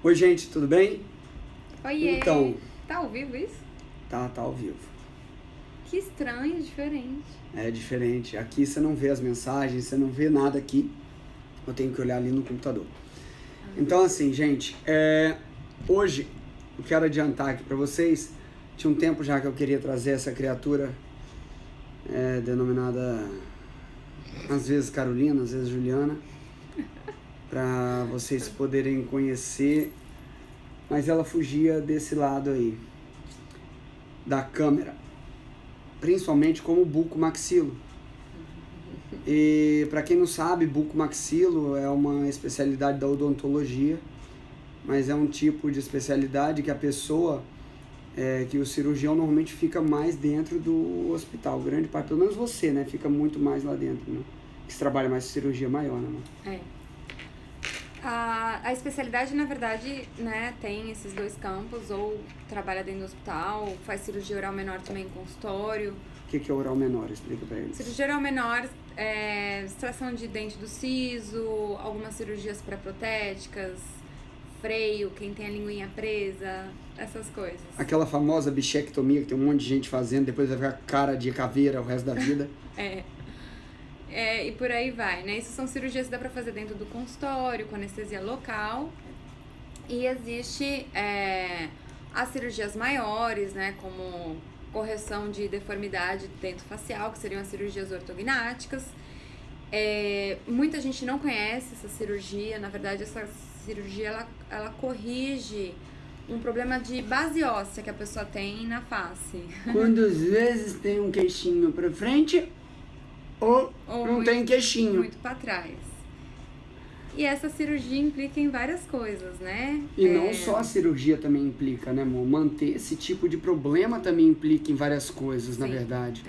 Oi, gente, tudo bem? Oiê! Então, Tá ao vivo isso? tá ao vivo. Que estranho, diferente. É diferente. Aqui você não vê as mensagens, você não vê nada aqui. Eu tenho que olhar ali no computador. Então, assim, gente, hoje eu quero adiantar aqui pra vocês. Tinha um tempo já que eu queria trazer essa criatura denominada às vezes Carolina, às vezes Juliana, pra vocês poderem conhecer. Mas ela fugia desse lado aí da câmera, principalmente como bucomaxilo. E para quem não sabe, bucomaxilo é uma especialidade da odontologia, mas é um tipo de especialidade que a pessoa, que o cirurgião normalmente fica mais dentro do hospital, grande parte, pelo menos você, né, fica muito mais lá dentro, né, que você trabalha mais com cirurgia maior, né, mano? A especialidade, na verdade, né, tem esses dois campos, ou trabalha dentro do hospital, faz cirurgia oral menor também em consultório. O que é oral menor? Explica pra eles. Cirurgia oral menor é extração de dente do siso, algumas cirurgias pré-protéticas, freio, quem tem a linguinha presa, essas coisas. Aquela famosa bichectomia que tem um monte de gente fazendo, depois vai ficar cara de caveira o resto da vida. E por aí vai, né? Isso são cirurgias que dá pra fazer dentro do consultório, com anestesia local. E existe as cirurgias maiores, né? Como correção de deformidade dentofacial, que seriam as cirurgias ortognáticas. Muita gente não conhece essa cirurgia. Na verdade, essa cirurgia, ela corrige um problema de base óssea que a pessoa tem na face. Quando às vezes tem um queixinho pra frente ou não muito, tem queixinho. Muito pra trás. E essa cirurgia implica em várias coisas, né? E não só a cirurgia também implica, né, amor? Manter esse tipo de problema também implica em várias coisas, Sim, na verdade.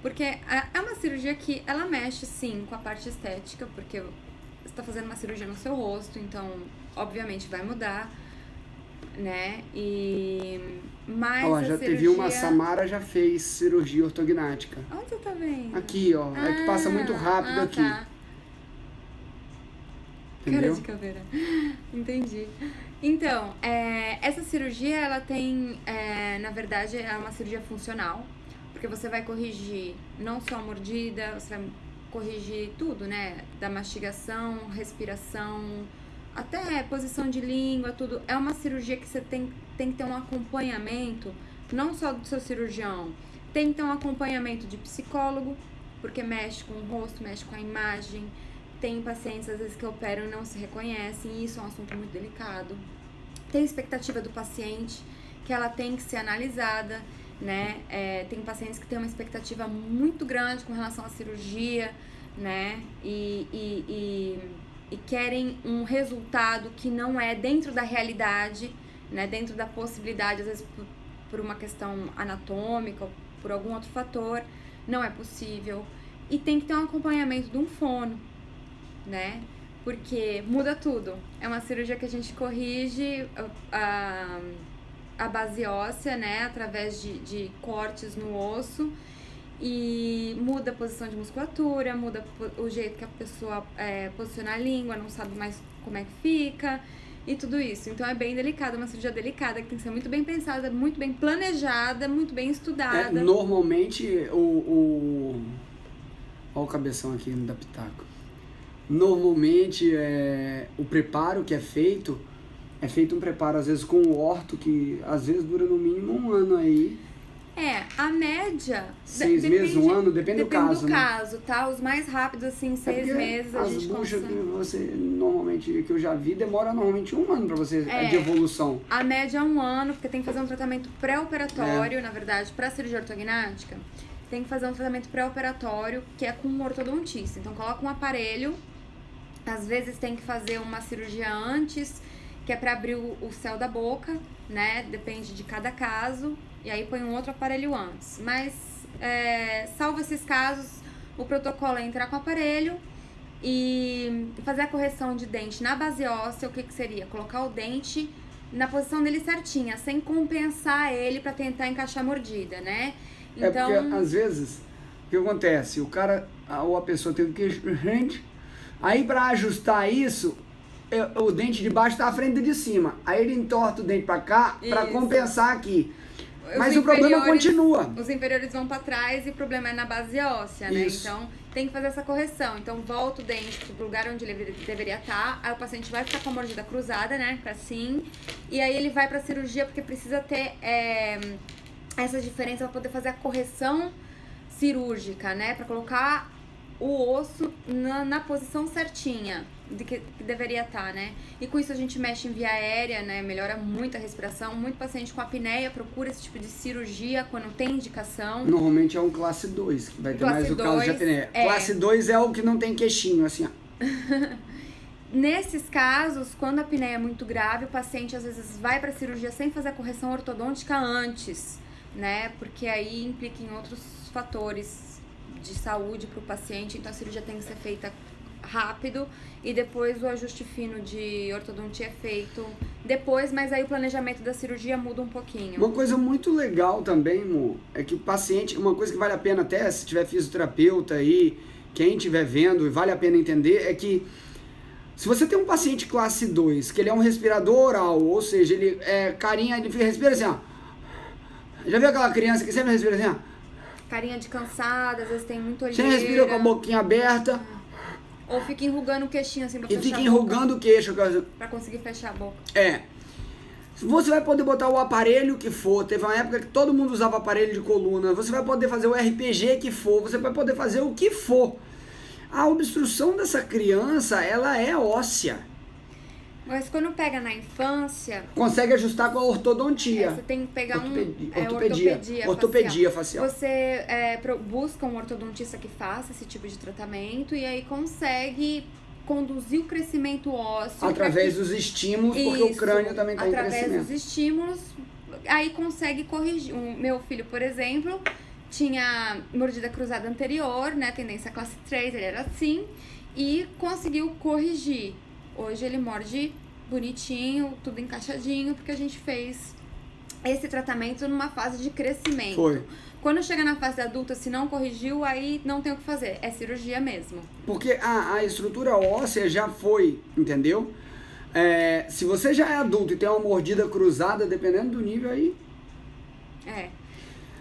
Porque é uma cirurgia que ela mexe, sim, com a parte estética, porque você tá fazendo uma cirurgia no seu rosto, então, obviamente, vai mudar, né? Mas Ó, já cirurgia... teve uma, Samara já fez cirurgia ortognática. Onde você tá vendo? Aqui, ó. É que passa muito rápido aqui. Tá. Entendeu? Cara de caveira. Entendi. Então, essa cirurgia, ela tem, na verdade, é uma cirurgia funcional, porque você vai corrigir não só a mordida, você vai corrigir tudo, né? Da mastigação, respiração, até posição de língua, tudo. É uma cirurgia que você tem que ter um acompanhamento, não só do seu cirurgião, tem que ter um acompanhamento de psicólogo, porque mexe com o rosto, mexe com a imagem. Tem pacientes, às vezes, que operam e não se reconhecem, e isso é um assunto muito delicado. Tem expectativa do paciente, que ela tem que ser analisada, né? Tem pacientes que têm uma expectativa muito grande com relação à cirurgia, né? E querem um resultado que não é dentro da realidade, né? Dentro da possibilidade, às vezes, por uma questão anatômica, ou por algum outro fator, não é possível. E tem que ter um acompanhamento de um fono, né? Porque muda tudo. É uma cirurgia que a gente corrige a base óssea, né? Através de cortes no osso. E muda a posição de musculatura, muda o jeito que a pessoa posiciona a língua, não sabe mais como é que fica. E tudo isso. Então é bem delicado, é uma cirurgia delicada, que tem que ser muito bem pensada, muito bem planejada, muito bem estudada. Normalmente, Olha o cabeção aqui da pitaco. Normalmente, o preparo que é feito um preparo, às vezes, com o orto, que às vezes dura no mínimo 1 ano aí. A média... 6 meses, 1 ano, depende do caso, do caso, tá? Os mais rápidos, assim, 6 meses a gente consegue. As buchas que você, normalmente, que eu já vi, demora normalmente 1 ano pra você, de evolução. A média é 1 ano, porque tem que fazer um tratamento pré-operatório, na verdade, pra cirurgia ortognática. Tem que fazer um tratamento pré-operatório, que é com um ortodontista. Então, coloca um aparelho, às vezes tem que fazer uma cirurgia antes, que é pra abrir o céu da boca, né? Depende de cada caso. E aí põe um outro aparelho antes. Mas, salvo esses casos, o protocolo é entrar com o aparelho e fazer a correção de dente na base óssea. O que seria? Colocar o dente na posição dele certinha, sem compensar ele pra tentar encaixar a mordida, né? Então... porque, às vezes, o que acontece? O cara, ou a pessoa tem o queixo, gente, aí pra ajustar isso, o dente de baixo tá à frente do de cima. Aí ele entorta o dente pra cá pra Isso. compensar aqui. Mas Os o problema inferiores- continua. Os inferiores vão pra trás e o problema é na base óssea, né? Isso. Então tem que fazer essa correção. Então volta o dente pro lugar onde ele deveria estar. Aí o paciente vai ficar com a mordida cruzada, né? Assim. E aí ele vai pra cirurgia porque precisa ter essa diferença pra poder fazer a correção cirúrgica, né? Pra colocar o osso na posição certinha de que deveria estar, né? E com isso a gente mexe em via aérea, né? Melhora muito a respiração. Muito paciente com apneia procura esse tipo de cirurgia quando tem indicação. Normalmente é um classe 2, que vai ter Classe mais o caso de 2, apneia. é. Classe 2 é o que não tem queixinho, assim, ó. Nesses casos, quando a apneia é muito grave, o paciente às vezes vai para cirurgia sem fazer a correção ortodôntica antes, né? Porque aí implica em outros fatores de saúde para o paciente, então a cirurgia tem que ser feita rápido e depois o ajuste fino de ortodontia é feito depois, mas aí o planejamento da cirurgia muda um pouquinho. Uma coisa muito legal também, Mo, é que o paciente, uma coisa que vale a pena até, se tiver fisioterapeuta aí, quem estiver vendo e vale a pena entender, é que se você tem um paciente classe 2, que ele é um respirador oral, ou seja, ele é carinha, ele respira assim, ó. Já viu aquela criança que sempre respira assim, ó? Carinha de cansada, às vezes tem muito olheira. Você respira com a boquinha aberta Ou fica enrugando o queixinho assim pra e fechar fica a boca, enrugando o queixo. pra conseguir fechar a boca. É. Você vai poder botar o aparelho que for. Teve uma época que todo mundo usava aparelho de coluna. Você vai poder fazer o RPG que for. Você vai poder fazer o que for. A obstrução dessa criança, ela é óssea. Mas quando pega na infância, Consegue ajustar com a ortodontia. você tem que pegar Ortopedia facial. Você busca um ortodontista que faça esse tipo de tratamento e aí consegue conduzir o crescimento ósseo. Através dos estímulos, porque o crânio também está em através crescimento. dos estímulos, aí consegue corrigir. O meu filho, por exemplo, tinha mordida cruzada anterior, né? Tendência classe 3, ele era assim, e conseguiu corrigir. Hoje ele morde bonitinho, tudo encaixadinho, porque a gente fez esse tratamento numa fase de crescimento. Foi. Quando chega na fase adulta, se não corrigiu, aí não tem o que fazer. É cirurgia mesmo. Porque a estrutura óssea já foi, entendeu? Se você já é adulto e tem uma mordida cruzada, dependendo do nível aí...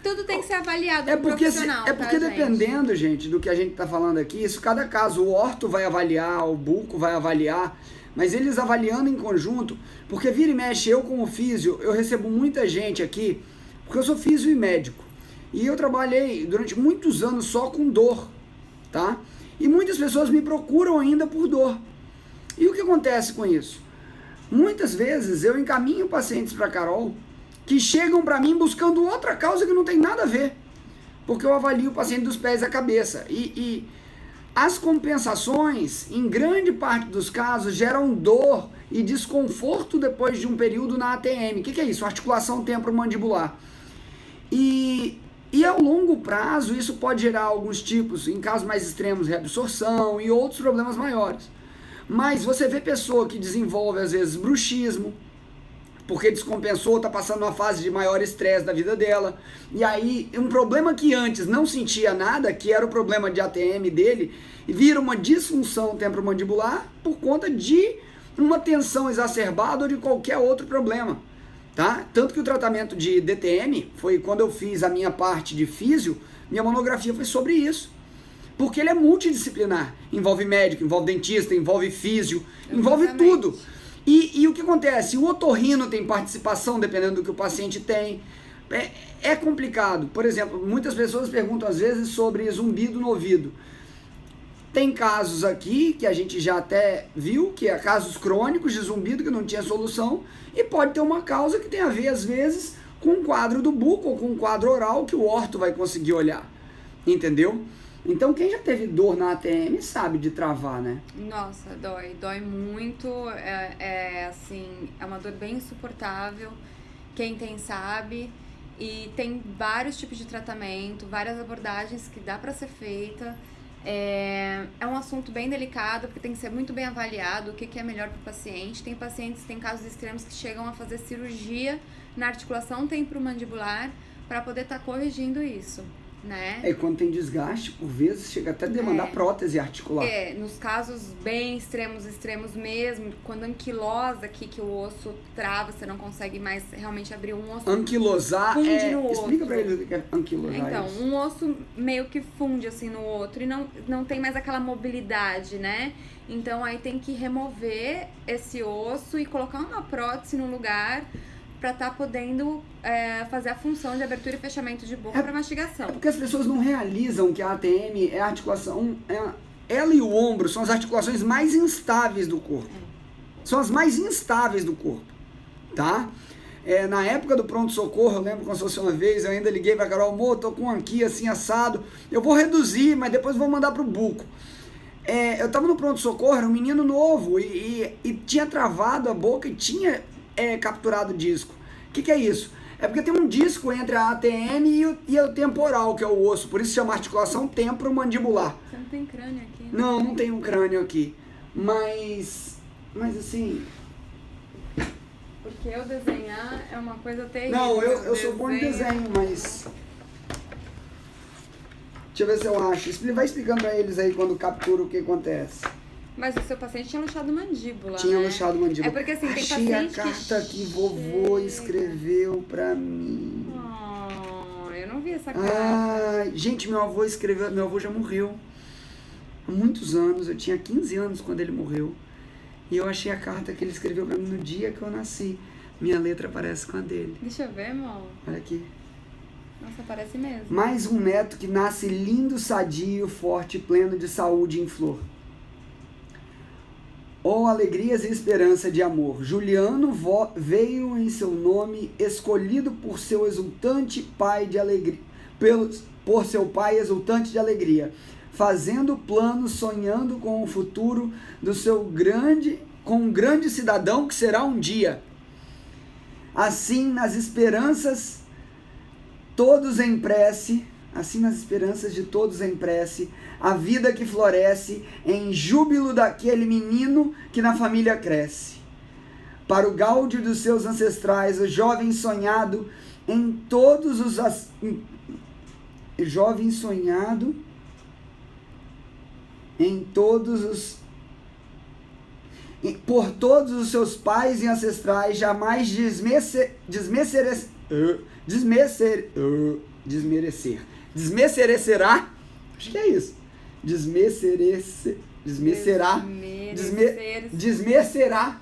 Tudo tem que ser avaliado É no porque, profissional, porque tá, dependendo, gente, do que a gente tá falando aqui, isso cada caso, o orto vai avaliar, o buco vai avaliar, mas eles avaliando em conjunto, porque vira e mexe, eu como físio, eu recebo muita gente aqui, porque eu sou físio e médico, e eu trabalhei durante muitos anos só com dor, tá? E muitas pessoas me procuram ainda por dor. E o que acontece com isso? Muitas vezes eu encaminho pacientes para Carol, que chegam para mim buscando outra causa que não tem nada a ver. Porque eu avalio o paciente dos pés à cabeça. E as compensações, em grande parte dos casos, geram dor e desconforto depois de um período na ATM. O que é isso? Articulação temporomandibular. E ao longo prazo, isso pode gerar alguns tipos, em casos mais extremos, reabsorção e outros problemas maiores. Mas você vê pessoa que desenvolve, às vezes, bruxismo, porque descompensou, está passando uma fase de maior estresse da vida dela. E aí, um problema que antes não sentia nada, que era o problema de ATM dele, vira uma disfunção temporomandibular por conta de uma tensão exacerbada ou de qualquer outro problema. Tá? Tanto que o tratamento de DTM foi quando eu fiz a minha parte de físio, minha monografia foi sobre isso. Porque ele é multidisciplinar. Envolve médico, envolve dentista, envolve físio, envolve tudo. E o que acontece? O otorrino tem participação, dependendo do que o paciente tem. É complicado. Por exemplo, muitas pessoas perguntam às vezes sobre zumbido no ouvido. Tem casos aqui que a gente já até viu, que é casos crônicos de zumbido que não tinha solução, e pode ter uma causa que tem a ver, às vezes, com um quadro do buco ou com um quadro oral que o orto vai conseguir olhar. Entendeu? Então, quem já teve dor na ATM sabe de travar, né? Nossa, dói muito, assim, é uma dor bem insuportável, quem tem sabe, e tem vários tipos de tratamento, várias abordagens que dá pra ser feita. É um assunto bem delicado, porque tem que ser muito bem avaliado o que é melhor para o paciente. Tem casos extremos que chegam a fazer cirurgia na articulação temporomandibular para poder estar corrigindo isso, né? E quando tem desgaste, por vezes, chega até a demandar prótese articular. Nos casos bem extremos mesmo, quando anquilosa aqui, que o osso trava, você não consegue mais realmente abrir um osso. Anquilosar funde no outro. Explica pra eles o que é anquilosar. Então, isso. um osso meio que funde assim no outro e não tem mais aquela mobilidade, né? Então aí tem que remover esse osso e colocar uma prótese no lugar pra estar podendo fazer a função de abertura e fechamento de boca para mastigação. É porque as pessoas não realizam que a ATM é a articulação... ela e o ombro são as articulações mais instáveis do corpo. São as mais instáveis do corpo, tá? Na época do pronto-socorro, eu lembro como se fosse uma vez, eu ainda liguei pra Carol, amor, tô com aqui assim assado, eu vou reduzir, mas depois vou mandar pro buco. Eu tava no pronto-socorro, era um menino novo e tinha travado a boca e tinha capturado o disco. O que é isso? É porque tem um disco entre a ATM e o temporal, que é o osso, por isso chama articulação temporomandibular. Você não tem crânio aqui, né? Não tem um crânio aqui, mas assim... Porque eu desenhar é uma coisa terrível. Não, eu sou bom em desenho, mas... Deixa eu ver se eu acho. Vai explicando pra eles aí quando captura o que acontece. Mas o seu paciente tinha luxado mandíbula, Tinha né? luxado mandíbula. É porque assim, tem Achei paciente a carta que vovô escreveu pra mim. Eu não vi essa carta. Gente, meu avô escreveu... Meu avô já morreu. Há muitos anos. Eu tinha 15 anos quando ele morreu. E eu achei a carta que ele escreveu pra mim no dia que eu nasci. Minha letra parece com a dele. Deixa eu ver, amor. Olha aqui. Nossa, parece mesmo. Mais um neto que nasce lindo, sadio, forte, pleno de saúde em flor. Oh, alegrias e esperança de amor. Juliano veio em seu nome, escolhido por seu exultante pai de alegria, por seu pai exultante de alegria, fazendo planos, sonhando com o futuro do com um grande cidadão que será um dia. Assim, nas esperanças de todos em prece, a vida que floresce em júbilo daquele menino que na família cresce. Para o gáudio dos seus ancestrais, o jovem sonhado em todos os... Por todos os seus pais e ancestrais, jamais desmerecerá, acho que é isso, desmerecerá,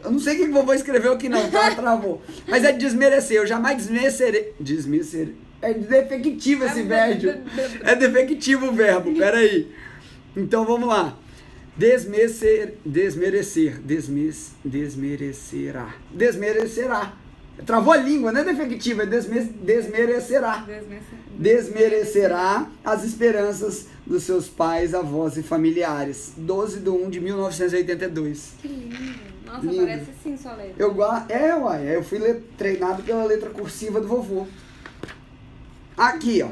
eu não sei o que o vovô escreveu aqui não, tá? Travou, mas é desmerecer, eu jamais desmerecerei, é defectivo esse verbo, é defectivo o verbo, peraí, então vamos lá, desmerecerá, travou a língua, não é defectiva, é desmerecerá as esperanças dos seus pais, avós e familiares. 12/1/1982. Que lindo. Nossa, lindo. Parece sim sua letra. Eu fui treinado pela letra cursiva do vovô. Aqui, ó.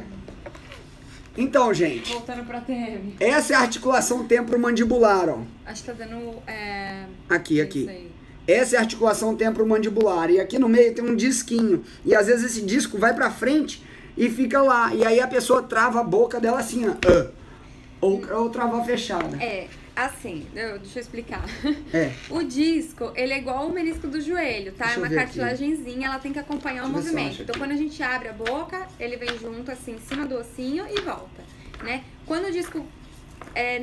Então, gente. Voltando pra TM. Essa é a articulação temporomandibular, ó. Acho que tá dando... Aqui. Essa é a articulação temporomandibular. E aqui no meio tem um disquinho. E às vezes esse disco vai pra frente e fica lá. E aí a pessoa trava a boca dela assim, ó. Ou trava fechada. Assim, deixa eu explicar. É. O disco, ele é igual o menisco do joelho, tá? Deixa É eu uma ver cartilagenzinha, ela tem que acompanhar o Deixa eu ver se eu movimento. acho Então, aqui. quando a gente abre a boca, ele vem junto, assim, em cima do ossinho e volta, né? Quando o disco,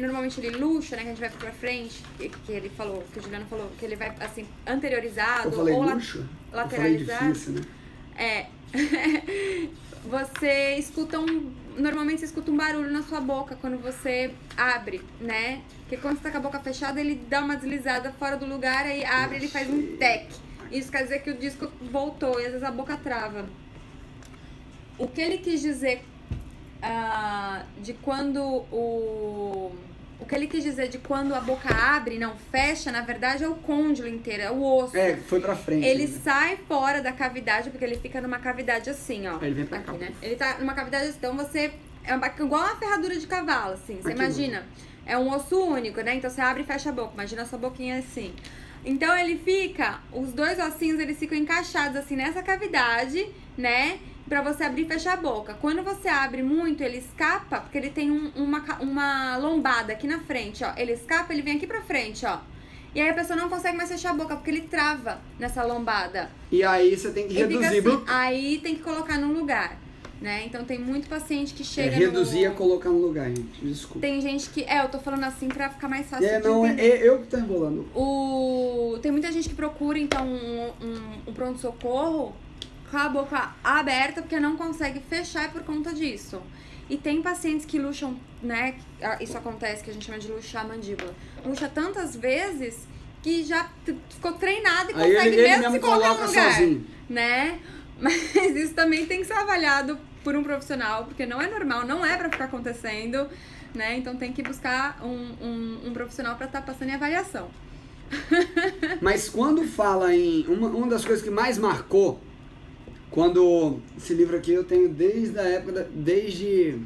normalmente ele luxa, né? Que a gente vai pra frente, que ele falou, que o Juliano falou, que ele vai, assim, anteriorizado Eu falei ou luxo? lateralizado. Eu falei difícil, né? Você escuta normalmente você escuta um barulho na sua boca quando você abre, né? Porque quando você tá com a boca fechada, ele dá uma deslizada fora do lugar, aí abre, ele faz um tec. Isso quer dizer que o disco voltou e às vezes a boca trava. O que ele quis dizer de quando o que ele quis dizer de quando a boca abre e não fecha, na verdade, é o côndilo inteiro, é o osso. Foi pra frente. Ele né? sai fora da cavidade, porque ele fica numa cavidade assim, ó. Ele vem pra aqui, cá. né? Ele tá numa cavidade assim, então você... É igual uma ferradura de cavalo, assim. Você imagina? É um osso único, né? Então você abre e fecha a boca. Imagina a sua boquinha assim. Então ele fica... Os dois ossinhos, eles ficam encaixados assim nessa cavidade, né? pra você abrir e fechar a boca. Quando você abre muito, ele escapa, porque ele tem uma lombada aqui na frente, ó. Ele escapa, ele vem aqui pra frente, ó. E aí a pessoa não consegue mais fechar a boca, porque ele trava nessa lombada. E aí você tem que reduzir. Assim, aí tem que colocar no lugar, né? Então tem muito paciente que chega reduzir no... colocar no lugar, gente. Desculpa. Tem gente que... eu tô falando assim pra ficar mais fácil de não, entender. Eu que tô enrolando. Tem muita gente que procura, então, um pronto-socorro com a boca aberta, porque não consegue fechar por conta disso. E tem pacientes que luxam, né? Isso acontece, que a gente chama de luxar a mandíbula. Luxa tantas vezes que já ficou treinado e consegue ele mesmo mesmo se colocar no lugar, sozinho, né? Mas isso também tem que ser avaliado por um profissional, porque não é normal, não é pra ficar acontecendo, né? Então tem que buscar um profissional pra estar passando em avaliação. Mas quando fala em... Uma das coisas que mais marcou, quando... Esse livro aqui eu tenho desde a época... Desde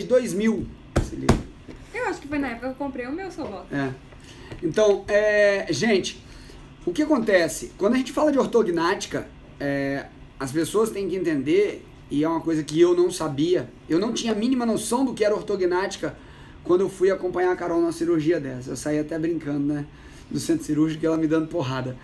2000, esse livro. Eu acho que foi na época que eu comprei o meu Solota. Então, gente, o que acontece? Quando a gente fala de ortognática, as pessoas têm que entender, e é uma coisa que eu não sabia, eu não tinha a mínima noção do que era ortognática quando eu fui acompanhar a Carol numa cirurgia dessa. Eu saí até brincando, né? Do centro cirúrgico, ela me dando porrada.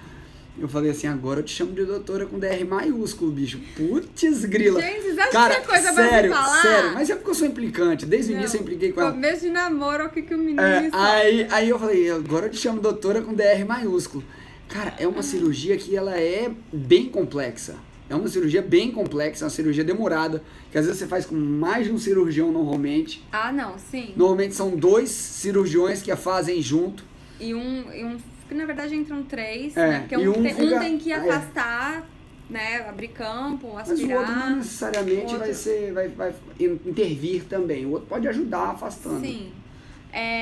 Eu falei assim, agora eu te chamo de doutora com DR maiúsculo, bicho. Putz, grila. Gente, vocês acham cara, que é coisa sério, pra falar? sério. Mas é porque eu sou implicante. Desde o início eu impliquei com ela. Começo de namoro, o que o menino aí eu falei, agora eu te chamo doutora com DR maiúsculo. Cara, é uma cirurgia que ela é bem complexa. É uma cirurgia bem complexa, uma cirurgia demorada, que às vezes você faz com mais de um cirurgião normalmente. Não, sim. Normalmente são 2 cirurgiões que a fazem junto. E que na verdade entram 3, né? Porque um tem que afastar, né? Abrir campo, aspirar. Mas o outro não necessariamente vai intervir também. O outro pode ajudar afastando. Sim.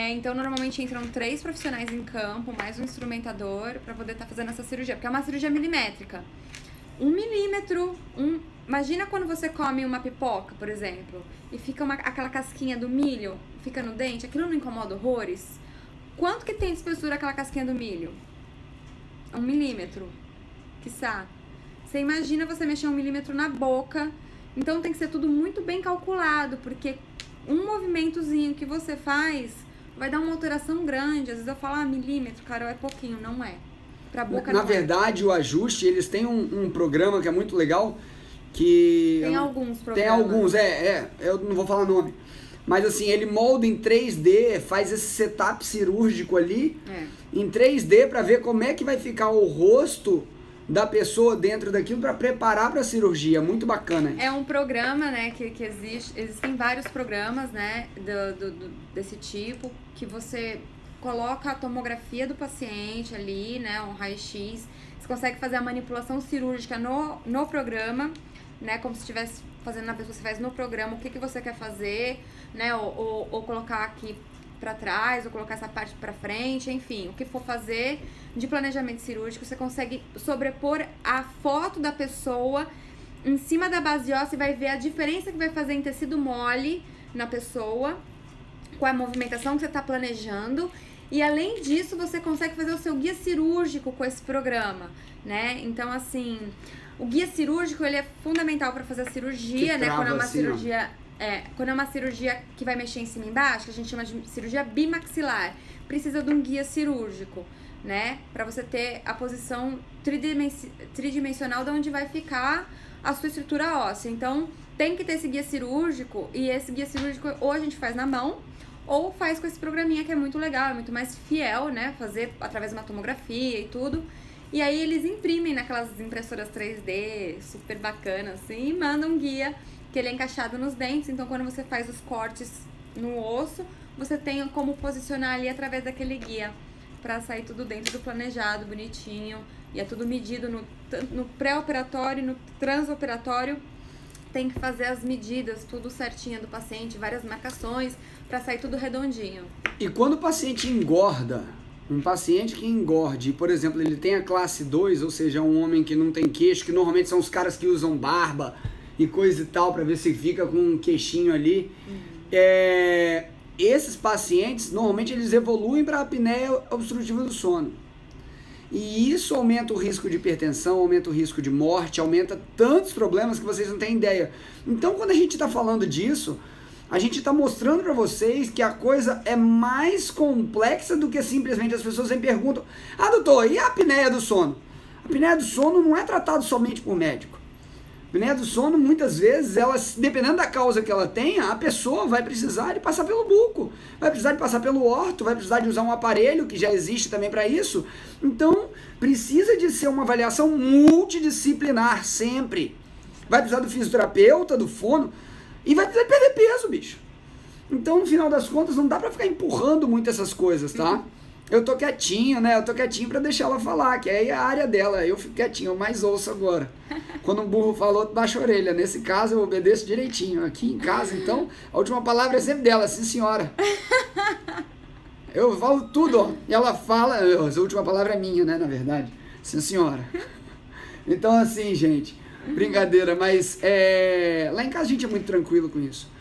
Então, normalmente entram 3 profissionais em campo, mais um instrumentador, pra poder estar fazendo essa cirurgia. Porque é uma cirurgia milimétrica. 1 milímetro, imagina quando você come uma pipoca, por exemplo, e fica aquela casquinha do milho, fica no dente, aquilo não incomoda horrores? Quanto que tem de espessura aquela casquinha do milho? 1 milímetro, quiçá. Você imagina você mexer 1 milímetro na boca, então tem que ser tudo muito bem calculado, porque um movimentozinho que você faz vai dar uma alteração grande. Às vezes eu falo, milímetro, cara, é pouquinho, não é. Pra boca Na verdade, o ajuste, eles têm um programa que é muito legal, que... Tem alguns programas. Tem alguns, eu não vou falar nome. Mas assim, ele molda em 3D, faz esse setup cirúrgico ali, em 3D, pra ver como é que vai ficar o rosto da pessoa dentro daquilo pra preparar pra cirurgia. Muito bacana. É um programa, né, que existe, existem vários programas, né, desse tipo, que você coloca a tomografia do paciente ali, né, um raio-x, você consegue fazer a manipulação cirúrgica no programa, né, como se estivesse fazendo na pessoa, você faz no programa o que você quer fazer, né, ou colocar aqui pra trás, ou colocar essa parte pra frente, enfim, o que for fazer de planejamento cirúrgico, você consegue sobrepor a foto da pessoa em cima da base óssea e vai ver a diferença que vai fazer em tecido mole na pessoa, com a movimentação que você tá planejando. E além disso, você consegue fazer o seu guia cirúrgico com esse programa, né? Então, assim, o guia cirúrgico, ele é fundamental para fazer a cirurgia, né? Quando é uma cirurgia, quando é uma cirurgia que vai mexer em cima e embaixo, que a gente chama de cirurgia bimaxilar, precisa de um guia cirúrgico, né? Para você ter a posição tridimensional de onde vai ficar a sua estrutura óssea. Então, tem que ter esse guia cirúrgico, e esse guia cirúrgico ou a gente faz na mão, ou faz com esse programinha que é muito legal, é muito mais fiel, né? Fazer através de uma tomografia e tudo. E aí eles imprimem naquelas impressoras 3D super bacanas, assim, e mandam um guia que ele é encaixado nos dentes. Então, quando você faz os cortes no osso, você tem como posicionar ali através daquele guia pra sair tudo dentro do planejado, bonitinho. E é tudo medido no pré-operatório e no transoperatório. Tem que fazer as medidas, tudo certinho do paciente, várias marcações, pra sair tudo redondinho. E quando o paciente engorda, um paciente que engorde, por exemplo, ele tem a classe 2, ou seja, um homem que não tem queixo, que normalmente são os caras que usam barba e coisa e tal, pra ver se fica com um queixinho ali. Esses pacientes, normalmente eles evoluem para apneia obstrutiva do sono. E isso aumenta o risco de hipertensão, aumenta o risco de morte, aumenta tantos problemas que vocês não têm ideia. Então, quando a gente está falando disso, a gente está mostrando para vocês que a coisa é mais complexa do que simplesmente as pessoas sempre perguntam: ah, doutor, e a apneia do sono? A apneia do sono não é tratado somente por médico. A apneia do sono, muitas vezes, ela, dependendo da causa que ela tenha, a pessoa vai precisar de passar pelo buco, vai precisar de passar pelo orto, vai precisar de usar um aparelho que já existe também para isso. Então, precisa de ser uma avaliação multidisciplinar sempre. Vai precisar do fisioterapeuta, do fono, e vai precisar de perder peso, bicho. Então, no final das contas, não dá pra ficar empurrando muito essas coisas, tá? Eu tô quietinho, né? Eu tô quietinho pra deixar ela falar, que aí é a área dela. Eu fico quietinho, eu mais ouço agora. Quando um burro falou, baixa a orelha. Nesse caso, eu obedeço direitinho. Aqui em casa, então, a última palavra é sempre dela, sim, senhora. Eu falo tudo, ó. E ela fala, a última palavra é minha, né, na verdade. Sim, senhora. Então, assim, gente, brincadeira, mas lá em casa a gente é muito tranquilo com isso.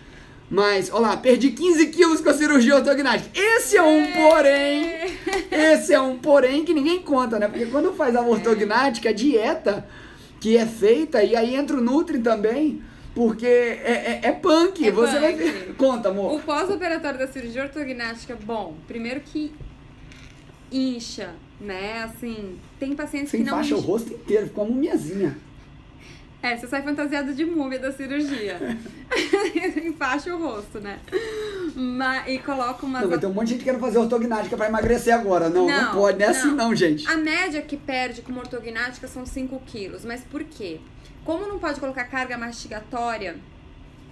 Mas, olha lá, perdi 15 quilos com a cirurgia ortognática. Esse é um porém que ninguém conta, né? Porque quando faz a ortognática, a dieta que é feita, e aí entra o Nutri também, porque é punk. Você vai ver. Conta, amor. O pós-operatório da cirurgia ortognática, bom, primeiro que incha, né? Assim, tem pacientes que não... Você enfaixa o rosto inteiro, fica uma mumiazinha. Você sai fantasiado de múmia da cirurgia. Enfaixa o rosto, né? E coloca umas... Não, vai ter um monte de gente querendo fazer ortognática pra emagrecer agora. Não pode, não é assim não, gente. A média que perde com uma ortognática são 5 quilos. Mas por quê? Como não pode colocar carga mastigatória,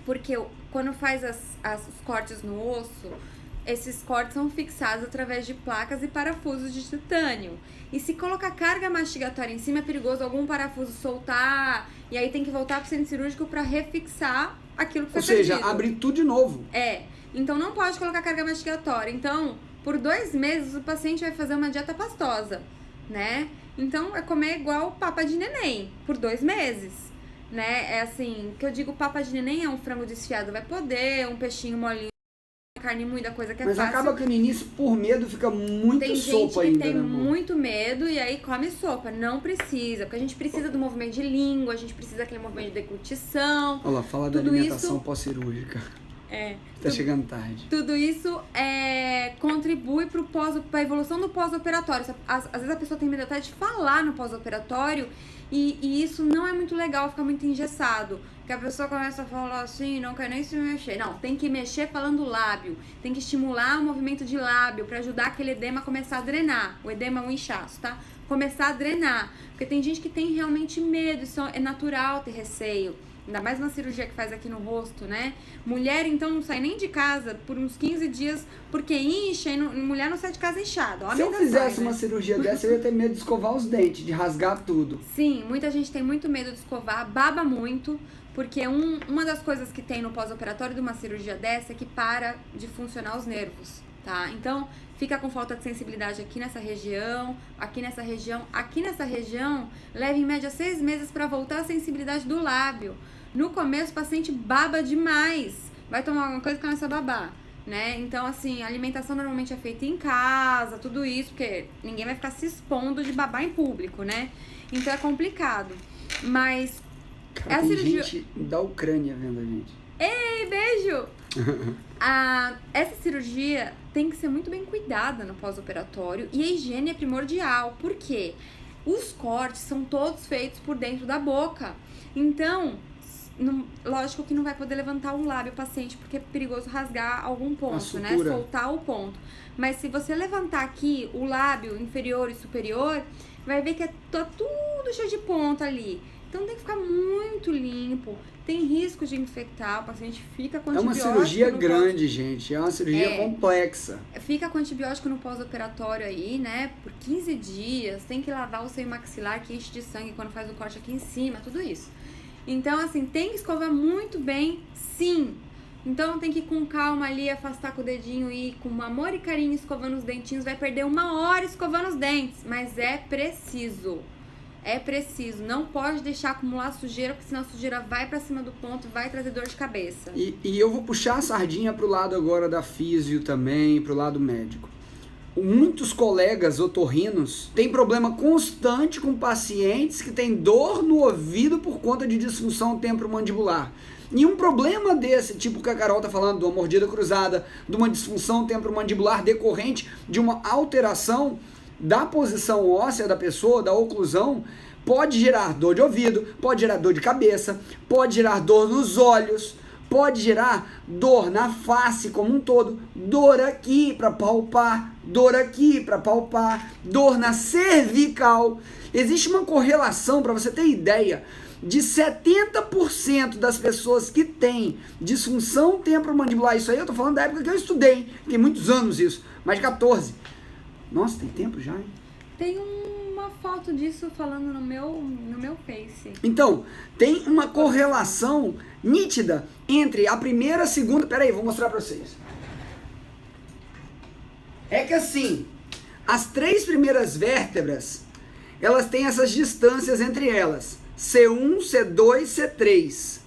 porque quando faz os cortes no osso, esses cortes são fixados através de placas e parafusos de titânio. E se colocar carga mastigatória em cima, é perigoso algum parafuso soltar, e aí tem que voltar pro centro cirúrgico para refixar aquilo que foi perdido. Ou seja, abrir tudo de novo. Então não pode colocar carga mastigatória. Então, por 2 meses, o paciente vai fazer uma dieta pastosa, né? Então, é comer igual papa de neném, por 2 meses, né? É assim, que eu digo papa de neném é um frango desfiado, vai poder, um peixinho molinho, carne moída, coisa que é fácil. Mas acaba que no início, por medo, fica muito sopa ainda. Tem gente que tem muito medo e aí come sopa. Não precisa, porque a gente precisa do movimento de língua, a gente precisa daquele movimento de deglutição. Olha lá, fala da alimentação pós-cirúrgica. Tá chegando tarde. Tudo isso contribui para a evolução do pós-operatório. Às vezes a pessoa tem medo até de falar no pós-operatório e isso não é muito legal, fica muito engessado. Que a pessoa começa a falar assim, não quer nem se mexer. Não, tem que mexer falando lábio. Tem que estimular o movimento de lábio para ajudar aquele edema a começar a drenar. O edema é um inchaço, tá? Começar a drenar. Porque tem gente que tem realmente medo, isso é natural ter receio. Ainda mais uma cirurgia que faz aqui no rosto, né? Mulher, então, não sai nem de casa por uns 15 dias, porque incha e mulher não sai de casa inchada. Se eu fizesse uma cirurgia dessa, eu ia ter medo de escovar os dentes, de rasgar tudo. Sim, muita gente tem muito medo de escovar, baba muito, porque uma das coisas que tem no pós-operatório de uma cirurgia dessa é que para de funcionar os nervos, tá? Então, fica com falta de sensibilidade aqui nessa região, aqui nessa região, leva em média 6 meses para voltar a sensibilidade do lábio. No começo, o paciente baba demais, vai tomar alguma coisa e começa a babar, né? Então, assim, a alimentação normalmente é feita em casa, tudo isso, porque ninguém vai ficar se expondo de babar em público, né? Então, é complicado. Mas... Cara, tem cirurgia... gente da Ucrânia vendo a gente. Ei, beijo! Essa cirurgia tem que ser muito bem cuidada no pós-operatório e a higiene é primordial. Por quê? Os cortes são todos feitos por dentro da boca. Então, lógico que não vai poder levantar um lábio o paciente porque é perigoso rasgar algum ponto, né? Soltar o ponto. Mas se você levantar aqui o lábio inferior e superior, vai ver que tá tudo cheio de ponta ali. Então tem que ficar muito limpo, tem risco de infectar, o paciente fica com antibiótico. É uma cirurgia grande, gente, é uma cirurgia complexa. Fica com antibiótico no pós-operatório aí, né, por 15 dias, tem que lavar o seio maxilar que enche de sangue quando faz o corte aqui em cima, tudo isso. Então, assim, tem que escovar muito bem, sim. Então tem que ir com calma ali, afastar com o dedinho e ir com amor e carinho escovando os dentinhos, vai perder 1 hora escovando os dentes, mas é preciso. É preciso, não pode deixar acumular sujeira, porque senão a sujeira vai pra cima do ponto e vai trazer dor de cabeça. E eu vou puxar a sardinha pro lado agora da físio também, pro lado médico. muitos colegas otorrinos têm problema constante com pacientes que têm dor no ouvido por conta de disfunção temporomandibular. E um problema desse, tipo que a Carol está falando, de uma mordida cruzada, de uma disfunção temporomandibular decorrente de uma alteração da posição óssea da pessoa, da oclusão, pode gerar dor de ouvido, pode gerar dor de cabeça, pode gerar dor nos olhos, pode gerar dor na face como um todo, dor aqui para palpar, dor aqui para palpar, dor na cervical. Existe uma correlação, para você ter ideia, de 70% das pessoas que têm disfunção temporomandibular, isso aí eu tô falando da época que eu estudei, tem muitos anos isso, mais de 14. Nossa, tem tempo já, hein? Tem uma foto disso falando no meu Face. Então, tem uma correlação nítida entre a primeira e a segunda... Pera aí, vou mostrar pra vocês. É que assim, as 3 primeiras vértebras, elas têm essas distâncias entre elas. C1, C2, C3.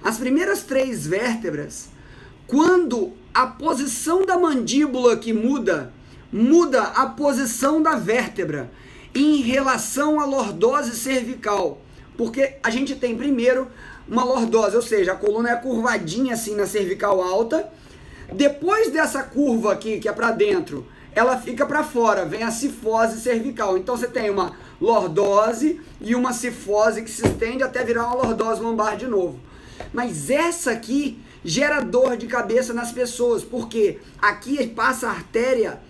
As primeiras 3 vértebras, quando a posição da mandíbula que muda a posição da vértebra em relação à lordose cervical. Porque a gente tem primeiro uma lordose, ou seja, a coluna é curvadinha assim na cervical alta. Depois dessa curva aqui, que é para dentro, ela fica para fora, vem a cifose cervical. Então você tem uma lordose e uma cifose que se estende até virar uma lordose lombar de novo. Mas essa aqui gera dor de cabeça nas pessoas, porque aqui passa a artéria,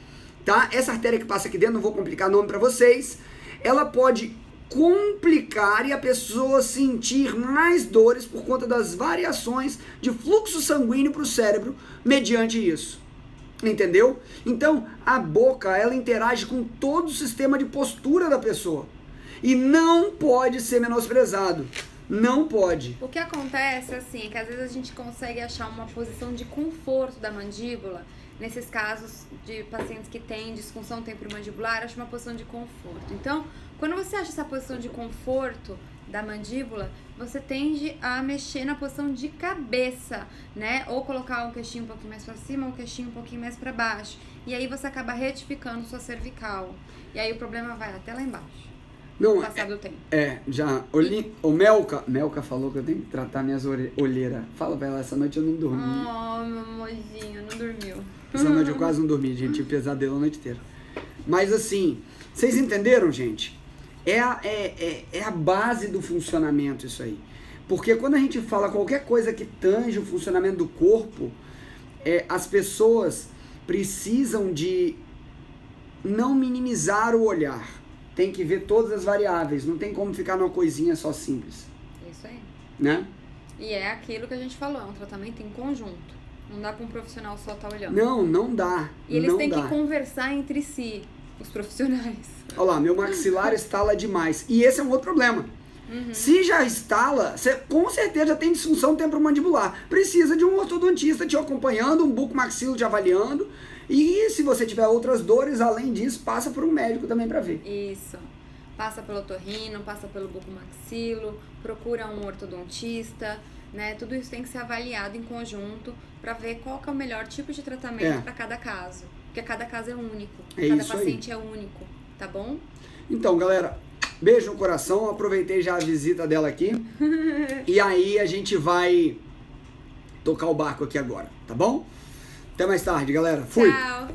tá? Essa artéria que passa aqui dentro, não vou complicar o nome para vocês, ela pode complicar e a pessoa sentir mais dores por conta das variações de fluxo sanguíneo para o cérebro mediante isso. Entendeu? Então, a boca, ela interage com todo o sistema de postura da pessoa. E não pode ser menosprezado. Não pode. O que acontece, assim, é que às vezes a gente consegue achar uma posição de conforto da mandíbula. Nesses casos de pacientes que têm disfunção temporomandibular, acha uma posição de conforto. Então, quando você acha essa posição de conforto da mandíbula, você tende a mexer na posição de cabeça, né? Ou colocar um queixinho um pouquinho mais para cima, um queixinho um pouquinho mais para baixo. E aí você acaba retificando sua cervical. E aí o problema vai até lá embaixo. Não, passar do tempo. Já. O Melka falou que eu tenho que tratar minhas olheiras. Fala pra ela, essa noite eu não dormi. Oh, meu amorzinho, não dormiu. Essa noite eu quase não dormi, gente. Tive pesadelo a noite inteira. Mas assim, vocês entenderam, gente? É a base do funcionamento isso aí. Porque quando a gente fala qualquer coisa que tange o funcionamento do corpo, as pessoas precisam de não minimizar o olhar. Tem que ver todas as variáveis, não tem como ficar numa coisinha só simples. Isso aí. Né? E é aquilo que a gente falou, é um tratamento em conjunto. Não dá para um profissional só estar olhando. Não dá. E eles têm que conversar entre si, os profissionais. Olha lá, meu maxilar estala demais. E esse é um outro problema. Uhum. Se já estala, você com certeza já tem disfunção temporomandibular. Precisa de um ortodontista te acompanhando, um bucomaxilo te avaliando. E se você tiver outras dores, além disso, passa por um médico também para ver. Isso. Passa pelo otorrino, passa pelo bucomaxilo, procura um ortodontista, né? Tudo isso tem que ser avaliado em conjunto para ver qual que é o melhor tipo de tratamento para cada caso. Porque cada caso é único. Cada paciente é único, tá bom? Então, galera, beijo no coração. Aproveitei já a visita dela aqui. E aí a gente vai tocar o barco aqui agora, tá bom? Até mais tarde, galera. Fui! Tchau!